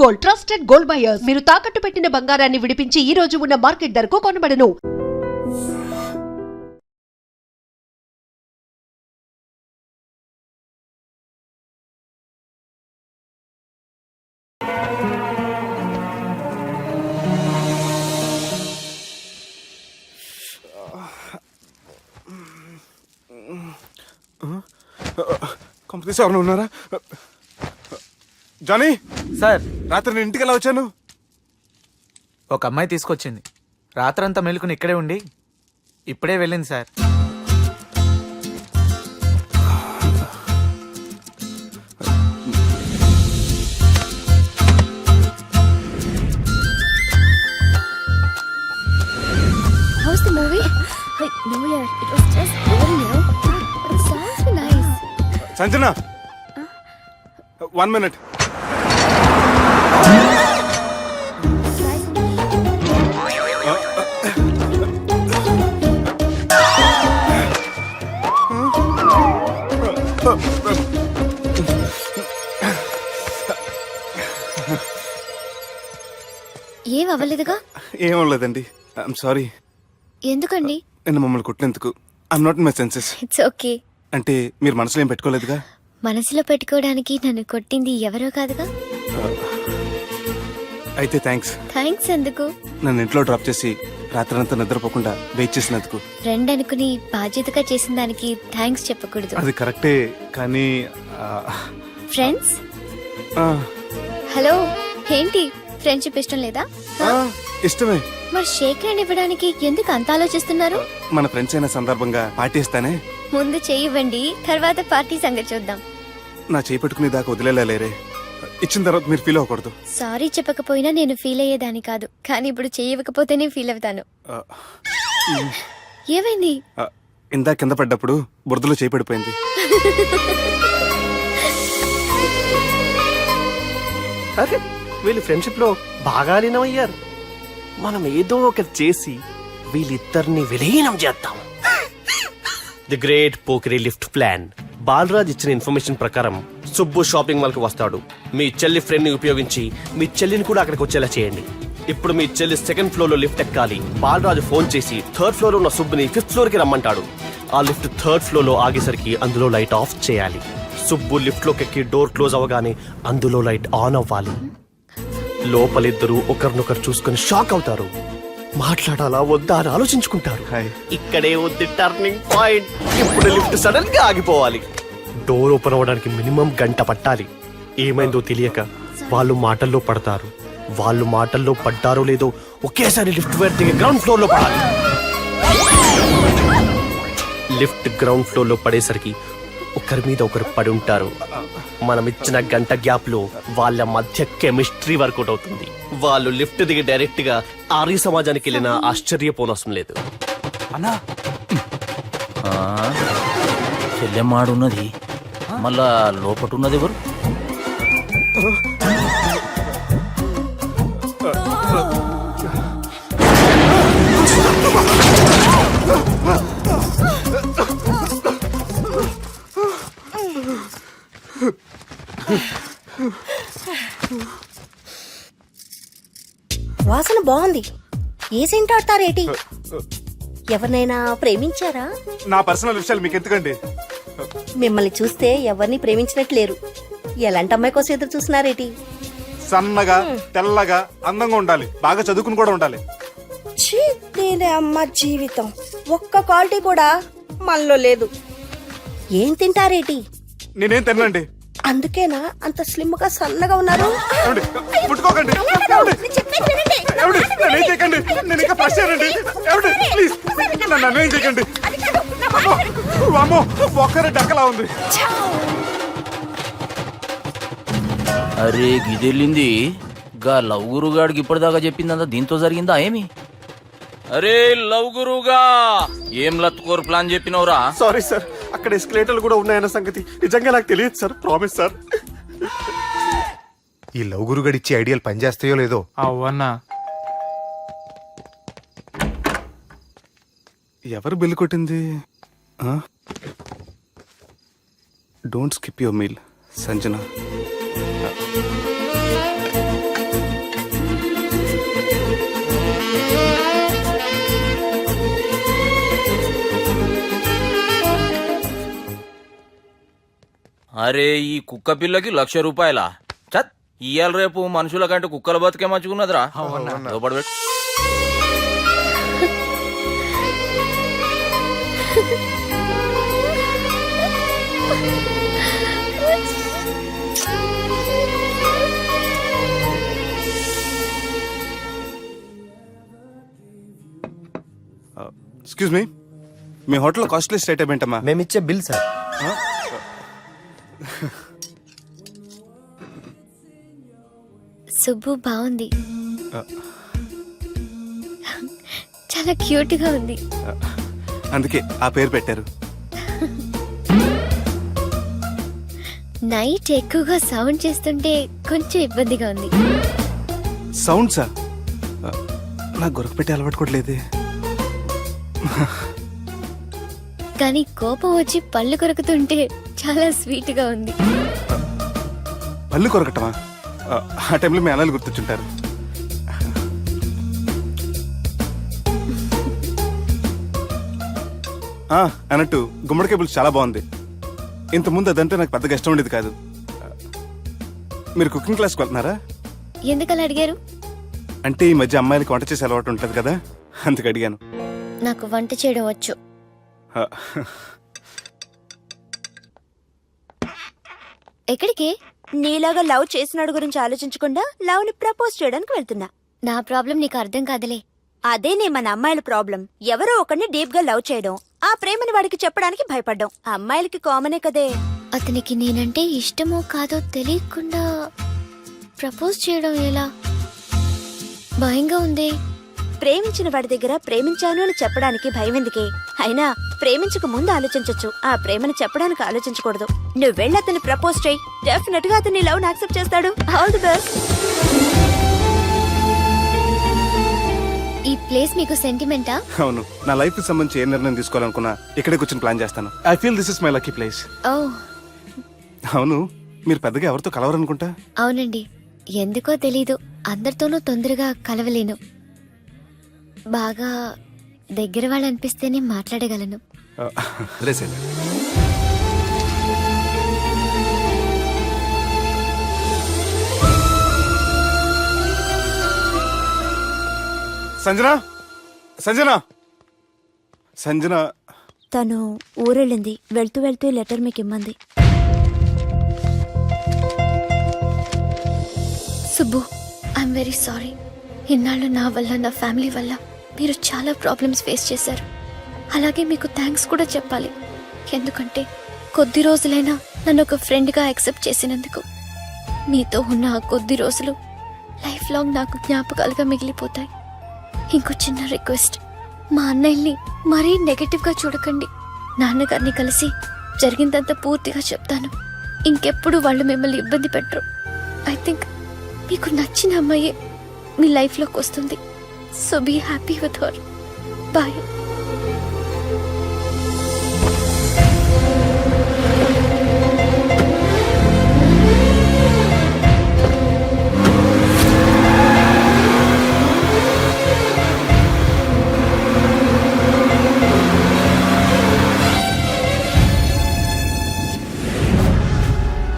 Gold, trusted gold buyers. మీరు తాకట్టు పెట్టిన బంగారాన్ని విడిపించి ఈ రోజు ఉన్న మార్కెట్ ధరకు కొనబడను. కంపెనీస్ ఎవరైనా ఉన్నారా? జానీ సార్, రాత్రి నేను ఇంటికి ఎలా వచ్చాను? ఒక అమ్మాయి తీసుకొచ్చింది. రాత్రంతా మెలుకుని ఇక్కడే ఉండి ఇప్పుడే వెళ్ళింది sir. How's the movie? Wait, no, yeah, it was just boring, you know. But the songs were nice. Sanjana, 1 minute. ఏం అవ్వలేదుగా? ఏం లేదండి, ఐఎమ్ సారీ. ఎందుకండి? నేను మమ్మల్ని కొట్టినందుకు I'm not in my senses. It's okay. అంటే మీరు మనసులో ఏం పెట్టుకోలేదుగా? మనసులో పెట్టుకోవడానికి నన్ను కొట్టింది ఎవరో కాదుగా. అయితే థ్యాంక్స్. థ్యాంక్స్ ఎందుకు? నన్ను ఇంట్లో డ్రాప్ చేసి రాత్రంతా నిద్రపోకుండా వెయిట్ చేసినందుకు. ఫ్రెండ్ అనుకుని బాధ్యతగా చేసిన దానికి థ్యాంక్స్ చెప్పకూడదు. అది కరెక్టే, కానీ ఫ్రెండ్స్, హలో, ఏంటి ఫ్రెండ్షిప్ ఇష్టం లేదా? ఇష్టమే. మరి షేక్ హ్యాండ్ ఇవ్వడానికి ఎందుకు అంత ఆలోచిస్తున్నారు? మన ఫ్రెండ్స్ అయిన సందర్భంగా పార్టీ ఇస్తానే. ముందు చేయివ్వండి, తర్వాత పార్టీ సంగతి చూద్దాం. నా చేయి పెట్టుకునే దాకా వదిలేలేరే. ఇచ్చిన తర్వాత మీరు ఫీల్ అవ్వకూడదు. సారీ చెప్పకపోయినా నేను ఫీల్ అయ్యేదాన్ని కాదు, కానీ ఇప్పుడు చేయకపోతేనే ఫీల్ అవుతాను. ఏమైంది? ఇందా కింద పడ్డప్పుడు బురదలో చేయి పడిపోయింది. అరే, వీళ్ళు ఫ్రెండ్షిప్ లో బాగా లీనమయ్యారు. మనం ఏదో ఒకటి చేసి వీళ్ళిద్దరిని విలీనం చేద్దాం. ది గ్రేట్ పోకరీ లిఫ్ట్ ప్లాన్. బాలరాజ్ ఇచ్చిన ఇన్ఫర్మేషన్ ప్రకారం సుబ్బు షాపింగ్ మాల్ కి వస్తాడు. మీ చెల్లి ఫ్రెండ్ ని ఉపయోగించి మీ చెల్లిని కూడా అక్కడికి వచ్చేలా చేయండి. ఇప్పుడు మీ చెల్లి 2nd ఫ్లోర్ లో లిఫ్ట్ ఎక్కాలి. బాలరాజు ఫోన్ చేసి 3rd ఫ్లోర్ లో ఉన్న సుబ్బుని 5th ఫ్లోర్ కి రమ్మంటాడు. ఆ లిఫ్ట్ 3rd ఫ్లోర్ లో ఆగేసరికి అందులో లైట్ ఆఫ్ చేయాలి. సుబ్బు లిఫ్ట్ లోకి ఎక్కి డోర్ క్లోజ్ అవ్వగానే అందులో లైట్ ఆన్ అవ్వాలి. లోపలిద్దరూ ఒకరినొకరు చూసుకుని షాక్ అవుతారు. మాట్లాడాలా వద్దా అని ఆలోచించుకుంటారు. ఇక్కడే ఉంది టర్నింగ్ పాయింట్. ఇప్పుడు లిఫ్ట్ సడన్ గా ఆగిపోవాలి. డోర్ ఓపెన్ అవ్వడానికి మినిమం గంట పట్టాలి. ఏమైందో తెలియక వాళ్ళు మాటల్లో పడతారు. వాళ్ళు మాటల్లో పడ్డారో లేదో ఒకేసారి లిఫ్ట్ వైర్ దిగి గ్రౌండ్ ఫ్లోర్ లో పడాలి. లిఫ్ట్ గ్రౌండ్ ఫ్లోర్ లో పడేసరికి ఒకరి మీద ఒకరు పడి ఉంటారు. మనం ఇచ్చిన గంట గ్యాప్ లో వాళ్ళ మధ్య కెమిస్ట్రీ వర్కౌట్ అవుతుంది. వాళ్ళు లిఫ్ట్ దిగి డైరెక్ట్ గా ఆర్య సమాజానికి వెళ్ళినా ఆశ్చర్యపోనవసరం లేదు. అన్నా చెల్లెమ్మాడున్నది, మళ్ళా లోపటున్నది ఎవరు? వాసన బాగుంది. ఏ సెంట్ ఆడతారేటి? ఎవరినైనా ప్రేమించారా? నా పర్సనల్ విషయాలు మీకు ఎందుకండి? మిమ్మల్ని చూస్తే ఎవరిని ప్రేమించినట్లేరు. ఎలాంటి అమ్మాయి కోసం ఎదురు చూస్తున్నారేటి? సన్నగా, తెల్లగా, అందంగా ఉండాలి. బాగా చదువుకుని కూడా ఉండాలి. ఛీ, నేనే అమ్మ జీవితం. ఒక్క క్వాలిటీ కూడా మనలో లేదు. ఏం తింటారేటి? నేనేం తినండి. అందుకేనా అంత స్లిమ్ గా సన్నగా ఉన్నారు? పుట్టుకోకండి. నేను ఇంకా ఫస్ట్ చేయండి. ప్లీజ్ నన్ను ఏం చేయకండి. ఒక్కరే డక్కలా ఉంది. అరే గిదెళ్ళింది. గా లవ్ గురుగాడికి ఇప్పటిదాకా చెప్పిందంతా దీంతో జరిగిందా ఏమి? అరే లవ్ గురుగా, ఏం లత్కోరు ప్లాన్ చెప్పినవురా? సారీ సార్, అక్కడ ఎస్కలేటర్లు కూడా ఉన్నాయన్న సంగతి నిజంగా నాకు తెలియదు సార్. Promise sir. ఈ లవ్ గురుగాడి ఇచ్చే ఐడియాలు పనిచేస్తాయో లేదో. అవ్వన్నా, ఎవరు బిల్లు కొట్టింది? Don't skip your meal, Sanjana. అరే ఈ కుక్క పిల్లకి 1,00,000 రూపాయలా? చత్ ఇయ్యాల రేపు మనుషుల కంటే కుక్కల బతికే మంచుకున్నదిరా. లోపల పెట్టు. ఎక్స్క్యూజ్ మీ, మీ హోటల్లో కాస్ట్లీస్ట్ ఐటమ్ ఏంటమ్మా? మేమిచ్చే బిల్ సార్. సుబ్బు బాగుంది, చాలా క్యూట్ గా ఉంది. అందుకే ఆ పేరు పెట్టారు. నైట్ ఎక్కువగా సౌండ్ చేస్తుంటే కొంచెం ఇబ్బందిగా ఉంది. సౌండ్సా? నాకు గొరక పెట్టి అలవాటు కూడా లేదే. కానీ కోపం వచ్చి పళ్ళు కొరుకుతుంటే చాలా స్వీట్ గా ఉంది. పళ్ళు కొరకటమా? ఆ టైంలో మీ అన్నలు గుర్తొచ్చుంటారు. అన్నట్టు గుమ్మడికాయ పులుసు చాలా బాగుంది. ఇంతకుముందు అదంటే నాకు పెద్దగా ఇష్టం ఉండేది కాదు. మీరు కుకింగ్ క్లాస్కి వెళ్తున్నారా? ఎందుకలా అడిగారు? అంటే ఈ మధ్య అమ్మాయిలకి వంట చేసే అలవాటు ఉంటుంది కదా, అందుకు అడిగాను. నాకు వంట చేయడం వచ్చు. ఎక్కడికి? నీలాగా లవ్ చేసినాడు గురించి ఆలోచించకుండా లవ్ ని ప్రపోజ్ చేయడానికి వెళ్తున్నా. నా ప్రాబ్లం నీకు అర్థం కాదులే. అదేనే మన అమ్మాయిల ప్రాబ్లం. ఎవరో ఒకరిని డీప్ గా లవ్ చేయడం, ఆ ప్రేమని వాడికి చెప్పడానికి భయపడ్డం అమ్మాయిలకి కామనే కదే. అతనికి నేనంటే ఇష్టమో కాదో తెలియకుండా ప్రపోజ్ చేయడం ఎలా? భయంగా ఉంది. ప్రేమించిన వాడి దగ్గర ప్రేమించాను అని చెప్పడానికి భయం ఎందుకే? అయినా ప్రేమించక ముందు ఆలోచించొచ్చు, ఆ ప్రేమని చెప్పడానికి ఆలోచించకూడదు. నువ్వు వెళ్ళి అతన్ని ప్రపోజ్ చేయి, డెఫినెట్ గా అతన్ని లవ్ యాక్సెప్ట్ చేస్తాడు. All the best. ఈ ప్లేస్ మీకు సెంటిమెంటా? అవును, నా లైఫ్ కి సంబంధించి ఏ నిర్ణయం తీసుకోవాలనుకున్నా ఇక్కడే కూర్చొని ప్లాన్ చేస్తాను. I feel this is my lucky place. ఓ అవును, మీరు పెద్దగా ఎవరితో కలవరనుకుంటా? అవునండి, ఎందుకో తెలీదు, అందరితోనూ తొందరగా కలవలేను. బాగా దగ్గర వాళ్ళు అనిపిస్తేనే మాట్లాడగలను. రేసేనా సంజన, సంజన, సంజన. తను ఊరెళ్ళింది. వెళ్తూ వెళ్తూ లెటర్ మీకు ఇమ్మంది. Subbu, I'm very sorry. ఇన్నాళ్ళు నా వల్ల, నా ఫ్యామిలీ వల్ల మీరు చాలా ప్రాబ్లమ్స్ ఫేస్ చేశారు. అలాగే మీకు థ్యాంక్స్ కూడా చెప్పాలి. ఎందుకంటే కొద్ది రోజులైనా నన్ను ఒక ఫ్రెండ్గా యాక్సెప్ట్ చేసినందుకు. మీతో ఉన్న ఆ కొద్ది రోజులు లైఫ్ లాంగ్ నాకు జ్ఞాపకాలుగా మిగిలిపోతాయి. ఇంకో చిన్న రిక్వెస్ట్, మా అన్నయ్యని మరీ నెగటివ్గా చూడకండి. నాన్నగారిని కలిసి జరిగిందంతా పూర్తిగా చెప్తాను. ఇంకెప్పుడు వాళ్ళు మిమ్మల్ని ఇబ్బంది పెట్టరు. ఐ థింక్ మీకు నచ్చిన అమ్మాయే మీ లైఫ్లోకి వస్తుంది. So be happy with her. Bye.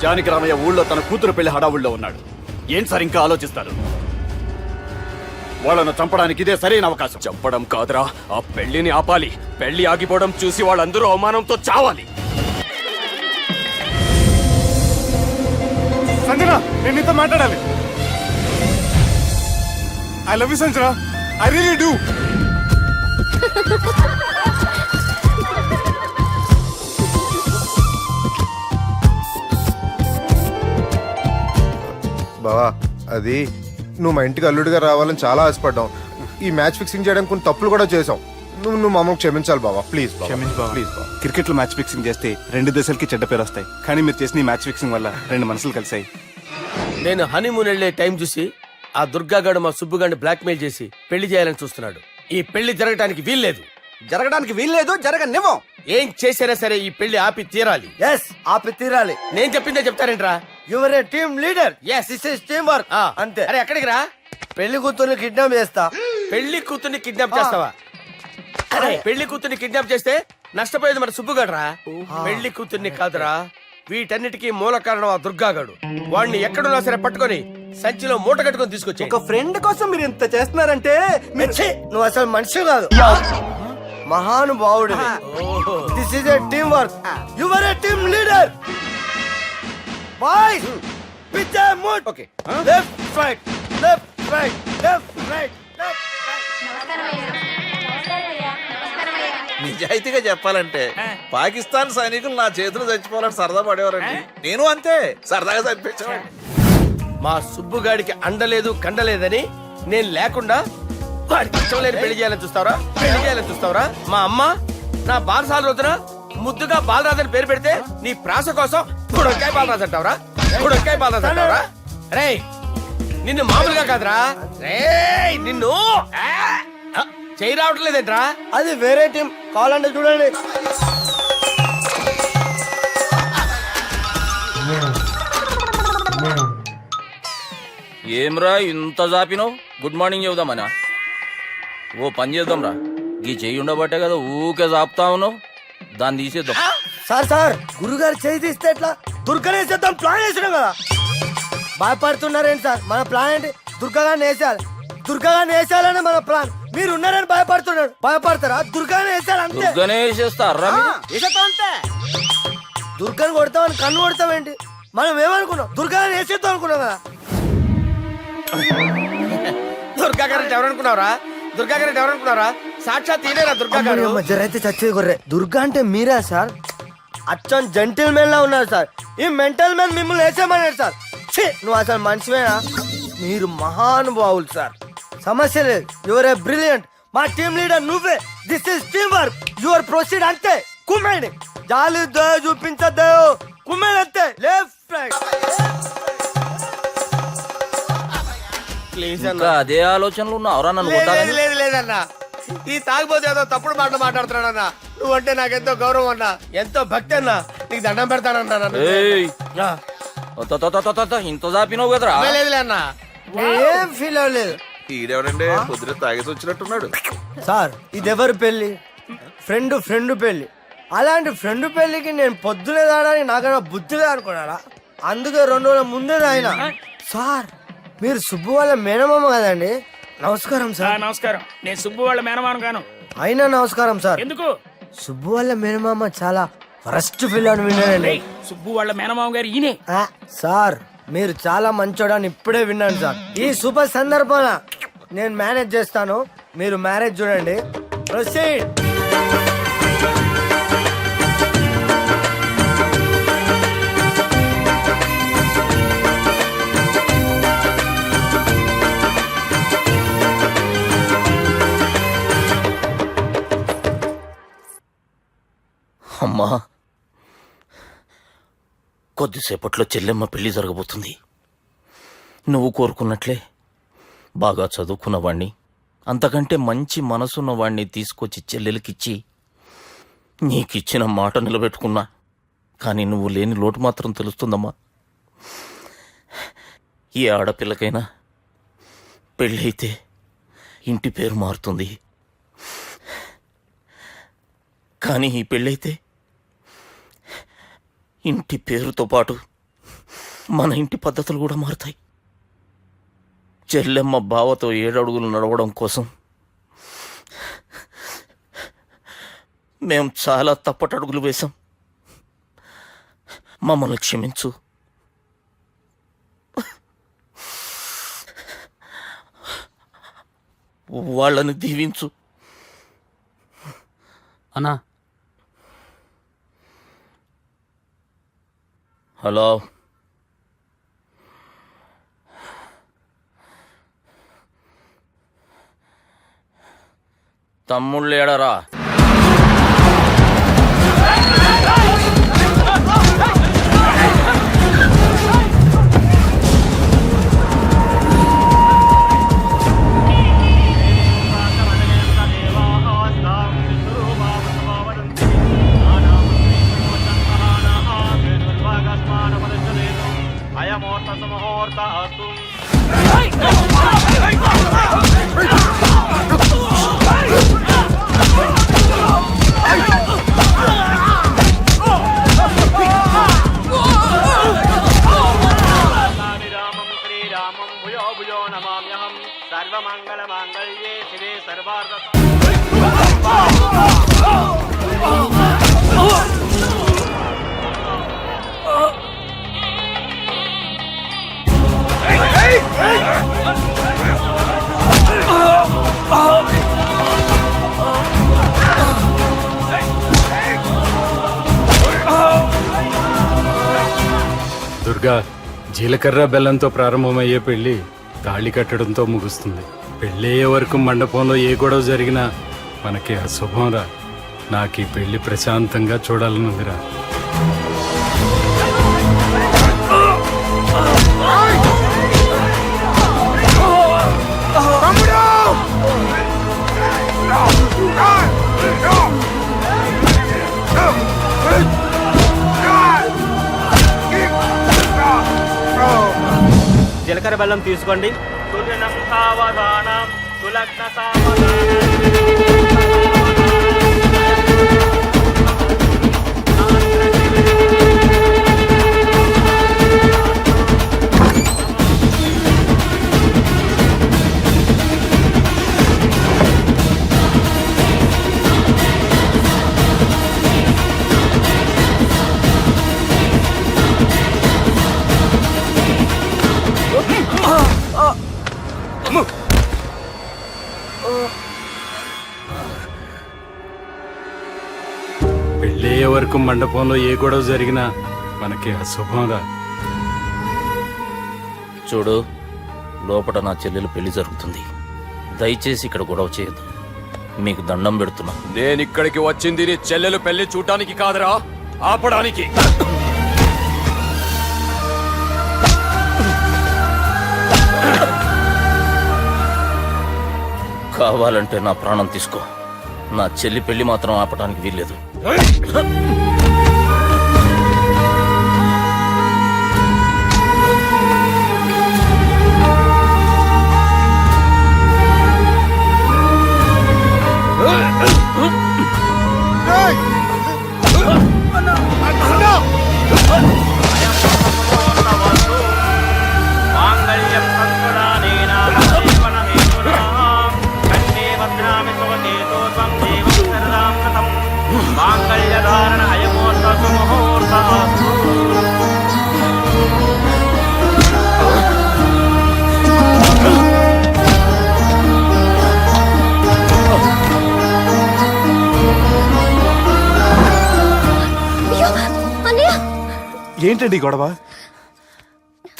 Janaki Ramayya ఊళ్ళో తన కూతురు పెళ్లి హడావుల్లో ఉన్నాడు. ఏం సార్ ఇంకా ఆలోచిస్తారు? వాళ్ళను చంపడానికి ఇదే సరైన అవకాశం. చంపడం కాదురా, ఆ పెళ్లిని ఆపాలి. పెళ్లి ఆగిపోవడం చూసి వాళ్ళందరూ అవమానంతో చావాలి. సంజన, నేను నీతో మాట్లాడాలి. I love you Sanjana, I really do. బావా, అది నువ్వు మా ఇంటికి అల్లుడిగా రావాలని చాలా ఆశపడ్డాం. ఈ మ్యాచ్ ఫిక్సింగ్ చేయడానికి కొన్ని తప్పులు కూడా చేసాం. నువ్వు మమ్మల్ని క్షమించాలి బావా, ప్లీజ్. క్షమించు బావా, ప్లీజ్ బావా. క్రికెట్ లో మ్యాచ్ ఫిక్సింగ్ చేస్తే 2 దేశాలకి చెడ్డ పేరు వస్తాయి. కానీ మీరు చేసిన ఈ మ్యాచ్ ఫిక్సింగ్ వల్ల 2 మనసులు కలిసాయి. నేను హనీమూన్ వెళ్లే టైం చూసి ఆ దుర్గాగాడు మా సుబ్బుగాడిని బ్లాక్మెయిల్ చేసి పెళ్లి చేయాలని చూస్తున్నాడు. ఈ పెళ్లి జరగడానికి వీల్లేదు. జరగనివ్వం. ఏం చేసినా సరే ఈ పెళ్లి ఆపి తీరాలి. ఆపి తీరాలి. నేను చెప్పిందే చెప్తారేంట్రా? Your a team leader. Yes. This is team work. అంతే. అరే ఎక్కడికి రా? పెళ్లి కూతుర్ని కిడ్నాప్ చేస్తా. పెళ్లి కూతుర్ని కిడ్నాప్ చేస్తావా? అరే పెళ్లి కూతుర్ని కిడ్నాప్ చేస్తే నష్టపోయేది మన సుబ్బుగాడు రా. పెళ్లి కూతుర్ని కాదురా, వీటన్నిటికీ మూల కారణం ఆ దుర్గాగాడు. వాడిని ఎక్కడున్నా సరే పట్టుకొని సంచిలో మూట కట్టుకొని తీసుకొచ్చి. ఒక ఫ్రెండ్ కోసం మీరు ఇంత చేస్తున్నారంటే ఛీ, నువ్వు అసలు మనిషి కాదు, మహానుభావుడు. This is a team work. You are a team leader. Boys pitch move. Okay left right left right left right left నిజాయితీగా చెప్పాలంటే పాకిస్తాన్ సైనికులు నా చేతులు చచ్చిపోవాలని సరదా పడేవారండి. నేను అంతే సరదాగా చనిపించేవాడిని. మా సుబ్బుగాడికి అండలేదు కండలేదని నేను లేకుండా వాడికి ఇష్టం లేని పెళ్లి చేయాలని చూస్తావరా? పెళ్లి చేయాలని చూస్తావరా? మా అమ్మ నా బాలసాల రోజున ముద్దుగా బాలరాజని పేరు పెడితే నీ ప్రాస కోసం గుడొక్కాయ బాలరాజు అంటావరా? గుడొక్కాయ బాలరాజు అంటావరా? రే నిన్ను మామూలుగా కాదురా, రే నిన్ను చేయి రావట్లేదేంట్రా? అది వేరే టీం, కావాలంటే చూడండి. ఏమ్రా ఇంత జాపినావు? Good morning చెబుదామనా? ఓ పని చేద్దాంరా, ఈ చెయ్యి ఉండబట్టే కదా ఊకే జాపుతా ఉన్నావు, దాన్ని తీసేద్దాం. సార్ గురుగారు చేయి తీస్తే ఎట్లా? దుర్గనేసేద్దాం ప్లాన్ వేసినాం కదా. భయపడుతున్నారేంటి సార్? మన ప్లాన్ ఏంటి? దుర్గాని వేసేయాలి, దుర్గాని వేసేయాలని మన ప్లాన్. మీరు ఉన్నారని భయపడుతున్నాడు. భయపడతారా? దుర్గాని వేసేయాలి అంతే. దుర్గనే వేసేస్తారా? వేసేద్దాం అంతే. దుర్గాని కొడతామని కన్ను కొడతామేంటి? మనం ఏమనుకున్నాం? దుర్గాని వేసేద్దాం అనుకున్నాం కదా. దుర్గా గారు ఎవరనుకున్నారా? దుర్గా గారు ఎవరనుకున్నారా? సాక్షాత్ తీరేరా దుర్గా గారు. జరైతే చచ్చేది గొర్రె. దుర్గా అంటే మీరా సార్? అచ్చం జెంటిల్ మెన్ లా ఉన్నారు సార్. ఈ మెంటల్ మెన్ మిమ్మల్ని వేసేమన్నాడు సార్. ఛీ, నువ్వు అసలు మనిషివేనా? మీరు మహానుభావులు సార్, సమస్య లేదు. Your a brilliant. మా టీమ్ లీడర్ నువ్వే. This is team work. Your proceed అంతే. కుమ్మేడి జాలి చూపించద్దు. కుమ్మేడి అంతే. Left right. ఇంకా అదే ఆలోచనలు ఉన్నావురా నన్ను కొట్టాలని? లేదన్నా, ఈ తాగిపోతే ఏదో తప్పుడు మాట మాట్లాడుతున్నాడన్నా. నువ్వంటే నాకెంతో గౌరవం అన్నా, ఎంతో భక్తి అన్నా. నీకు దండం పెడతానన్నా. ఏయ్, ఇంత జాపినావు కదరా? లేదులే అన్నా, ఏం ఫీల్ అవ్వలేదు. ఈడెవడండి పొద్దున తాగేసి వచ్చినట్టున్నాడు. సార్ ఇది ఎవరు పెళ్లి? ఫ్రెండ్ పెళ్లి. అలాంటి ఫ్రెండ్ పెళ్లికి నేను పొద్దునే తాగడానికి నాకన్నా బుద్ధిగా అనుకున్నాడా? అందుకే 2 రోజుల ముందే ఆయన. సార్ మీరు సుబ్బు వాళ్ళ మేనమామ కదండి? నమస్కారం సార్. నమస్కారం. నేను సుబ్బు వాళ్ళ మేనమాను గాను. అయినా నమస్కారం సార్. ఎందుకు? సుబ్బు వాళ్ళ మేనమామ చాలా ఫస్ట్ ఫీల్ అని విన్నానండి. సుబ్బు వాళ్ళ మేనమామ గారు ఈయనే. సార్ మీరు చాలా మంచోడని ఇప్పుడే విన్నాను సార్. ఈ శుభ సందర్భాన నేను మేనేజ్ చేస్తాను, మీరు మ్యారేజ్ చూడండి. ప్రొసీడ్. అమ్మా, కొద్దిసేపట్లో చెల్లెమ్మ పెళ్లి జరగబోతుంది. నువ్వు కోరుకున్నట్లే బాగా చదువుకున్నవాణ్ణి, అంతకంటే మంచి మనసున్నవాణ్ణి తీసుకొచ్చి చెల్లెలకిచ్చి నీకిచ్చిన మాట నిలబెట్టుకున్నా. కానీ నువ్వు లేని లోటు మాత్రం తెలుస్తుందమ్మా. ఏ ఆడపిల్లకైనా పెళ్ళి అయితే ఇంటి పేరు మారుతుంది, కానీ ఈ పెళ్ళైతే ఇంటి పేరుతో పాటు మన ఇంటి పద్ధతులు కూడా మారుతాయి. చెల్లెమ్మ బావతో 7 అడుగులు నడవడం కోసం మేం చాలా తప్పటడుగులు వేశాం. మమ్మల్ని క్షమించు. వాళ్ళని దీవించు. అన్నా, హలో, తమ్ముళ్ళు ఏడరా? అయమోర్త భూయో భూయో నమామ్యహం సర్వమంగళ మాంగళ్యే శివే సర్వార్థ దుర్గా జీలకర్ర బెల్లంతో ప్రారంభమయ్యే పెళ్లి తాళి కట్టడంతో ముగుస్తుంది. పెళ్ళయ్యే వరకు మండపంలో ఏ గొడవ జరిగినా మనకి అశుభం రా. నాకు ఈ పెళ్లి ప్రశాంతంగా చూడాలనుందిరా. జీలకర్ర బెల్లం తీసుకోండి. సూర్యనం సావధానం సులగ్న సావధానం పెళ్ళయ్యే వరకు మండపంలో ఏ గొడవ జరిగినా మనకి అశుభం రా. చూడు, లోపల నా చెల్లెలు పెళ్లి జరుగుతుంది. దయచేసి ఇక్కడ గొడవ చేయొద్దు. మీకు దండం పెడుతున్నా. నేను ఇక్కడికి వచ్చింది నీ చెల్లెలు పెళ్లి చూడటానికి కాదురా, ఆపడానికి. కావాలంటే నా ప్రాణం తీసుకో. నా చెల్లి పెళ్లి మాత్రం ఆపడానికి వీల్లేదు. మాంగళ్యం సంకులానేన జీవన హేతునా కన్నే వద్నామి సువదేతో త్వం దేవం సరదాం కృతం మాంగళ్యధారణ అయమోర్త సుముహూర్తః. అయ్యో అన్నయ్య, ఏంటండి ఈ గొడవ?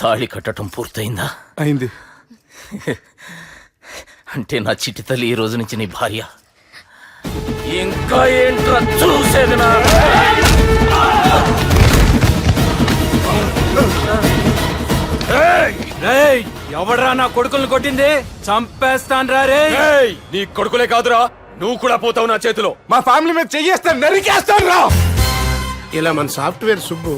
తాళి కట్టడం పూర్తయిందా? అయింది. అంటే నా చిట్టి తల్లి ఈ రోజు నుంచి నీ భార్య. ఇంకా ఏంట్రా చూసేది? నా ఎవడరా నా కొడుకులను కొట్టింది? చంపేస్తాను రా రే. నీ కొడుకులే కాదురా, నువ్వు కూడా పోతావు నా చేతిలో. మా ఫ్యామిలీ మీద చెయ్యేస్తాను, నరికేస్తాను రా. ఇలా మన సాఫ్ట్వేర్ సుబ్బు